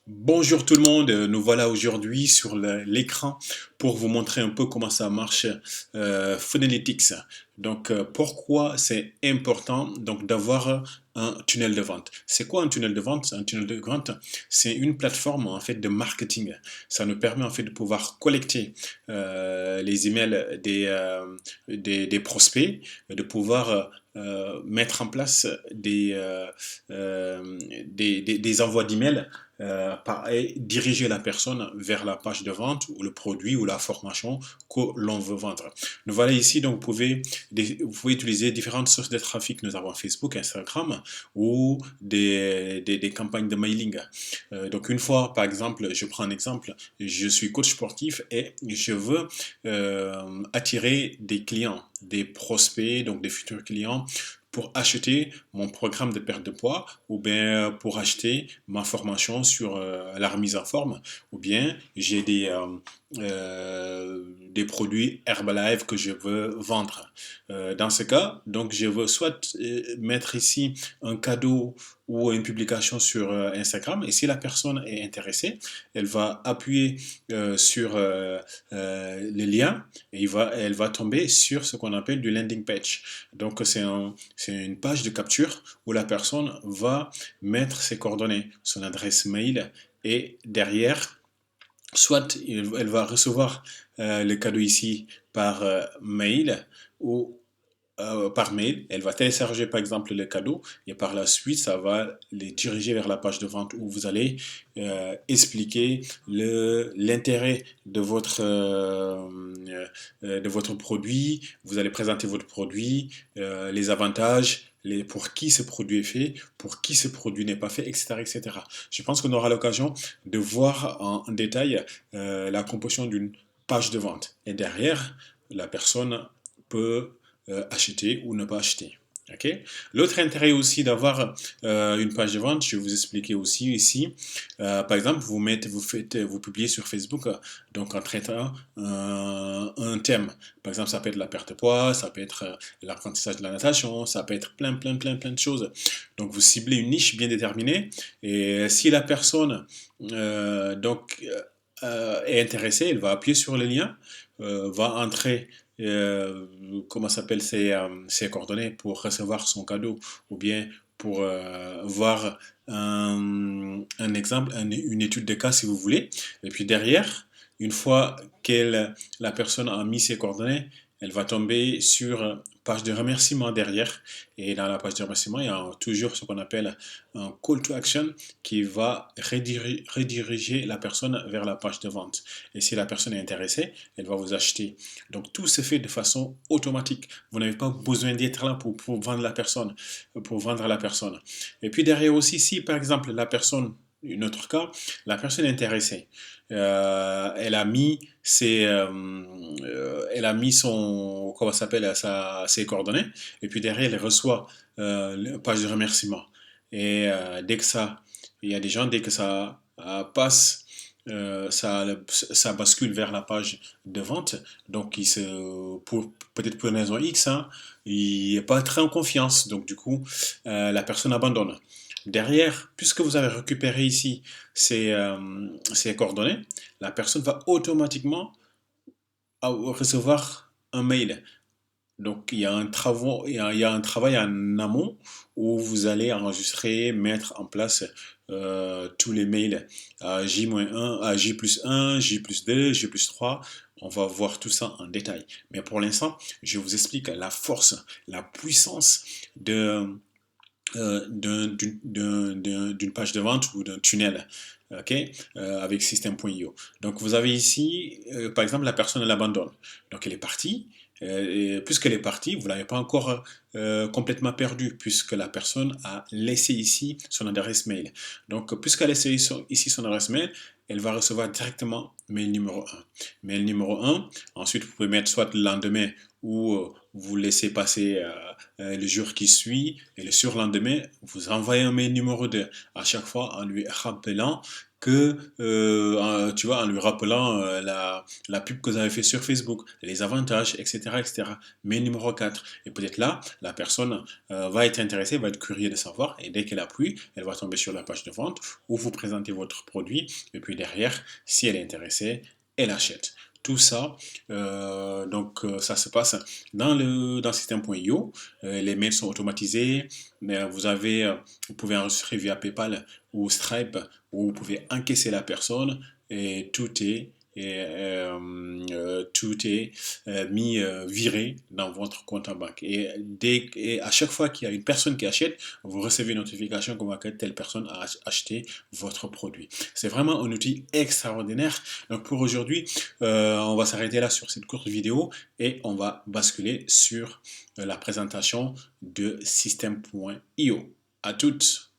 Bonjour tout le monde, nous voilà aujourd'hui sur l'écran pour vous montrer un peu comment ça marche Funnelytics. Donc pourquoi c'est important donc d'avoir un tunnel de vente. C'est quoi un tunnel de vente? Un tunnel de vente, c'est une plateforme en fait de marketing. Ça nous permet en fait de pouvoir collecter les emails des prospects, de pouvoir mettre en place des envois d'emails et diriger la personne vers la page de vente ou le produit ou la formation que l'on veut vendre. Nous voilà ici, donc vous pouvez utiliser différentes sources de trafic. Nous avons Facebook, Instagram ou des campagnes de mailing. Donc une fois, par exemple, je prends un exemple, je suis coach sportif et je veux attirer des clients, des prospects, donc des futurs clients pour acheter mon programme de perte de poids ou bien pour acheter ma formation sur la remise en forme ou bien j'ai des produits Herbalife que je veux vendre. Dans ce cas, donc je veux soit mettre ici un cadeau ou une publication sur Instagram et si la personne est intéressée, elle va appuyer sur le lien et elle va tomber sur ce qu'on appelle du landing page. Donc c'est une page de capture où la personne va mettre ses coordonnées, son adresse mail et derrière, soit elle va recevoir le cadeau ici par mail ou par mail, elle va télécharger par exemple le cadeau et par la suite ça va les diriger vers la page de vente où vous allez expliquer l'intérêt de votre produit, vous allez présenter votre produit, les avantages, pour qui ce produit est fait, pour qui ce produit n'est pas fait, etc., etc. Je pense qu'on aura l'occasion de voir en détail la composition d'une page de vente. Et derrière, la personne peut acheter ou ne pas acheter. Okay. L'autre intérêt aussi d'avoir une page de vente, je vais vous expliquer aussi ici. Par exemple, vous publiez sur Facebook donc en traitant un thème. Par exemple, ça peut être la perte de poids, ça peut être l'apprentissage de la natation, ça peut être plein de choses. Donc vous ciblez une niche bien déterminée et si la personne est intéressée, elle va appuyer sur le lien, va entrer comment s'appelle ses coordonnées pour recevoir son cadeau ou bien pour voir un exemple, une étude de cas si vous voulez. Et puis derrière, une fois que la personne a mis ses coordonnées, elle va tomber sur page de remerciement derrière. Et dans la page de remerciement, il y a toujours ce qu'on appelle un call to action qui va rediriger la personne vers la page de vente. Et si la personne est intéressée, elle va vous acheter. Donc tout se fait de façon automatique. Vous n'avez pas besoin d'être là pour vendre la personne, pour vendre la personne. Et puis derrière aussi, si par exemple la personne, un autre cas, la personne est intéressée, elle a mis elle a mis son, comment ça s'appelle, ses coordonnées, et puis derrière elle reçoit une page de remerciement. Et dès que ça, il y a des gens, dès que ça passe ça bascule vers la page de vente. Donc, peut-être pour une raison X, hein, il n'est pas très en confiance. Donc, du coup, la personne abandonne. Derrière, puisque vous avez récupéré ici ces coordonnées, la personne va automatiquement recevoir un mail. Donc, il y a un travail en amont où vous allez enregistrer, mettre en place tous les mails à J-1, à J plus 1, J plus 2, J plus 3. On va voir tout ça en détail. Mais pour l'instant, je vous explique la force, la puissance d'une page de vente ou d'un tunnel. OK, avec système.io. Donc vous avez ici, par exemple, la personne elle abandonne. Donc elle est partie. Et puisqu'elle est partie, vous ne l'avez pas encore complètement perdue, puisque la personne a laissé ici son adresse mail. Donc, puisqu'elle a laissé ici son adresse mail, elle va recevoir directement mail numéro un. Mail numéro un. Ensuite, vous pouvez mettre soit le lendemain ou vous laissez passer le jour qui suit et le surlendemain, vous envoyez un mail numéro 2 à chaque fois en lui rappelant que, tu vois, en lui rappelant la pub que vous avez fait sur Facebook, les avantages, etc., etc. Mais numéro 4. Et peut-être là, la personne va être intéressée, va être curieuse de savoir, et dès qu'elle appuie, elle va tomber sur la page de vente où vous présentez votre produit, et puis derrière, si elle est intéressée, elle achète. Tout ça, ça se passe dans système.io. Les mails sont automatisés, mais vous pouvez enregistrer via PayPal ou Stripe, où vous pouvez encaisser la personne et tout est mis viré dans votre compte en banque. Et à chaque fois qu'il y a une personne qui achète, vous recevez une notification comme que telle personne a acheté votre produit. C'est vraiment un outil extraordinaire. Donc pour aujourd'hui, on va s'arrêter là sur cette courte vidéo et on va basculer sur la présentation de système.io. À toutes!